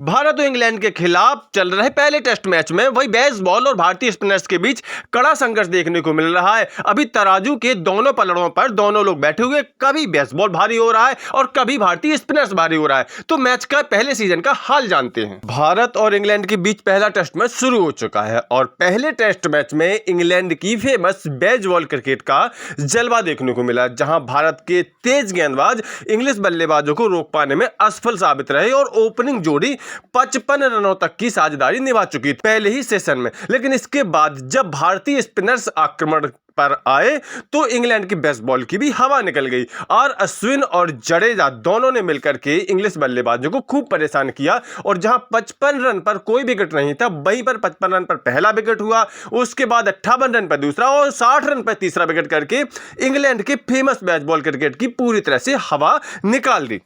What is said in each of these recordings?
भारत और इंग्लैंड के खिलाफ चल रहे पहले टेस्ट मैच में वही बेसबॉल और भारतीय स्पिनर्स के बीच कड़ा संघर्ष देखने को मिल रहा है। अभी तराजू के दोनों पलड़ों पर दोनों लोग बैठे हुए, कभी बेसबॉल भारी हो रहा है और कभी भारतीय स्पिनर्स भारी हो रहा है। तो मैच का पहले सीजन का हाल जानते हैं। भारत और इंग्लैंड के बीच पहला टेस्ट मैच शुरू हो चुका है और पहले टेस्ट मैच में इंग्लैंड की फेमस बेसबॉल क्रिकेट का जलवा देखने को मिला, जहां भारत के तेज गेंदबाज इंग्लिश बल्लेबाजों को रोक पाने में असफल साबित रहे और ओपनिंग जोड़ी 55 रनों तक की साझेदारी निभा चुकी थी पहले ही सेशन में। लेकिन इसके बाद जब भारतीय स्पिनर्स आक्रमण पर आए तो इंग्लैंड की बेसबॉल की भी हवा निकल गई और अश्विन और जडेजा दोनों ने मिलकर के इंग्लिश बल्लेबाजों को खूब परेशान किया। और जहां 55 रन पर कोई विकेट नहीं था, वहीं पर 55 रन पर पहला विकेट हुआ, उसके बाद 58 रन पर दूसरा और 60 रन पर तीसरा विकेट करके इंग्लैंड के फेमस बेसबॉल क्रिकेट की पूरी तरह से हवा निकाल दी।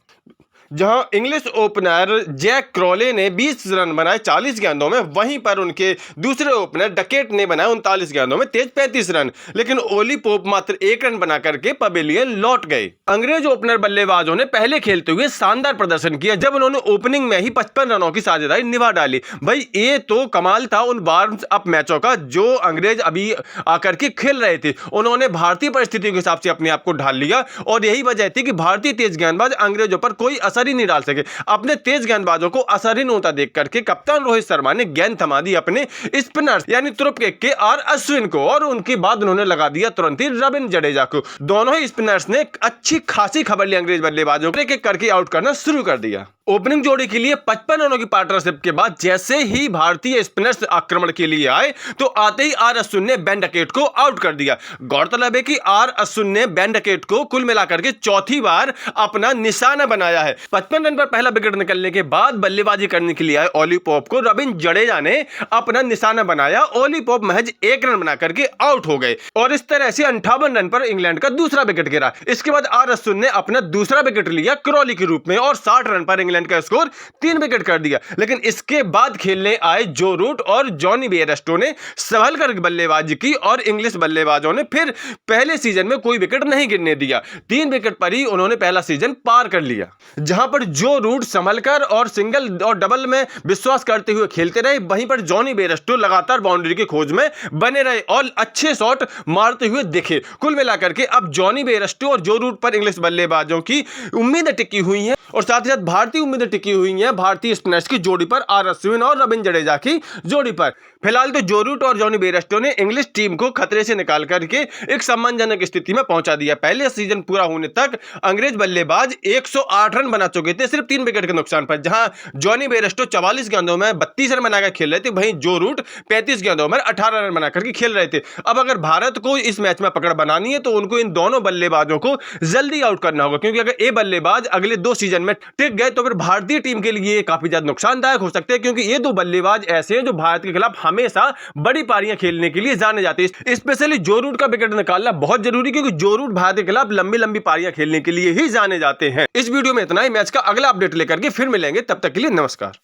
जहां इंग्लिश ओपनर जैक क्रॉले ने 20 रन बनाए 40 गेंदों में, वहीं पर उनके दूसरे ओपनर डकेट ने बनाए 39 गेंदों में तेज 35 रन। लेकिन ओली पोप मात्र 1 रन बना करके पवेलियन लौट गए। अंग्रेज ओपनर बल्लेबाजों ने पहले खेलते हुए शानदार प्रदर्शन किया जब उन्होंने ओपनिंग में ही 55 रनों की साझेदारी निभा डाली। भाई ये तो कमाल था उन वार्म अप मैचों का जो अंग्रेज अभी आकर के खेल रहे थे। उन्होंने भारतीय परिस्थितियों के हिसाब से अपने आप को ढाल लिया और यही वजह थी कि भारतीय तेज गेंदबाज अंग्रेजों पर कोई असर ही नहीं डाल सके। अपने तेज गेंदबाजों को असरहीन होता देख करके कप्तान रोहित शर्मा ने गेंद थमा दी अपने स्पिनर्स यानी तुरुप के और अश्विन को, और उनके बाद उन्होंने लगा दिया तुरंत ही रविंद्र जडेजा को। दोनों ही स्पिनर्स ने अच्छी खासी खबर ली अंग्रेज बल्लेबाजों को, एक करके आउट करना शुरू कर दिया। ओपनिंग जोड़ी के लिए 55 रनों की पार्टनरशिप के बाद जैसे ही भारतीय स्पिनर्स आक्रमण के लिए आए तो आते ही आर अश्विन ने बेन डकेट को आउट कर दिया। गौरतलब है कि आर अश्विन ने बेन डकेट को कुल मिलाकर के चौथी बार अपना निशाना बनाया है। 55 रन पर पहला विकेट निकलने के बाद बल्लेबाजी करने के लिए आए ओली पोप को रविंद्र जडेजा ने अपना निशाना बनाया। ओली पोप महज 1 रन बना करके आउट हो गए और इस तरह से 58 रन पर इंग्लैंड का दूसरा विकेट गिरा। इसके बाद आर अश्विन ने अपना दूसरा विकेट लिया क्रॉली के रूप में और 60 रन पर इंग्लैंड का स्कोर 3 विकेट कर दिया। लेकिन इसके बाद खेलने आए जो रूट और जॉनी बेयरस्टो ने संभल कर बल्लेबाजी की और इंग्लिश बल्लेबाजों ने फिर पहले सीजन में कोई विकेट नहीं गिरने दिया। 3 विकेट पर ही उन्होंने पहला सीजन पार कर लिया। जहां पर जो रूट संभलकर और सिंगल और डबल में विश्वास करते हुए खेलते रहे, वहीं पर जॉनी बेयरस्टो लगातार बाउंड्री की खोज में बने रहे और अच्छे शॉट मारते हुए दिखे। कुल मिलाकर के अब जॉनी बेयरस्टो और जो रूट पर इंग्लिश बल्लेबाजों की उम्मीदें टिकी हुई हैं और साथ ही साथ भारतीय उम्मीदें टिकी हुई हैं भारतीय स्पिनर्स की जोड़ी पर, आर अश्विन और रविंद्र जडेजा की जोड़ी पर। फिलहाल तो जो रूट और जॉनी बेयरस्टो ने इंग्लिश टीम को खतरे से निकाल करके एक सम्मानजनक स्थिति में पहुंचा दिया। पहले सीजन पूरा होने तक अंग्रेज बल्लेबाज 108 रन बना चुके थे सिर्फ 3 विकेट के नुकसान पर। जहां जॉनी बेयरस्टो 44 गेंदों में 32 रन बनाकर खेल रहे थे, वहीं जो रूट 35 गेंदों में 18 रन बनाकर के खेल रहे थे। अब अगर भारत को इस मैच में पकड़ बनानी है तो उनको इन दोनों बल्लेबाजों को जल्दी आउट करना होगा, क्योंकि अगर ये बल्लेबाज अगले 2 सीजन में टिक गए तो फिर भारतीय टीम के लिए काफी ज्यादा नुकसानदायक हो सकते हैं, क्योंकि ये 2 बल्लेबाज ऐसे हैं जो भारत के खिलाफ हमेशा बड़ी पारियां खेलने के लिए जाने जाते हैं। स्पेशली जो रूट का विकेट निकालना बहुत जरूरी, क्योंकि जो रूट भारत के खिलाफ लंबी लंबी पारियां खेलने के लिए ही जाने जाते हैं। इस वीडियो में इतना ही। मैच का अगला अपडेट लेकर के फिर मिलेंगे, तब तक के लिए नमस्कार।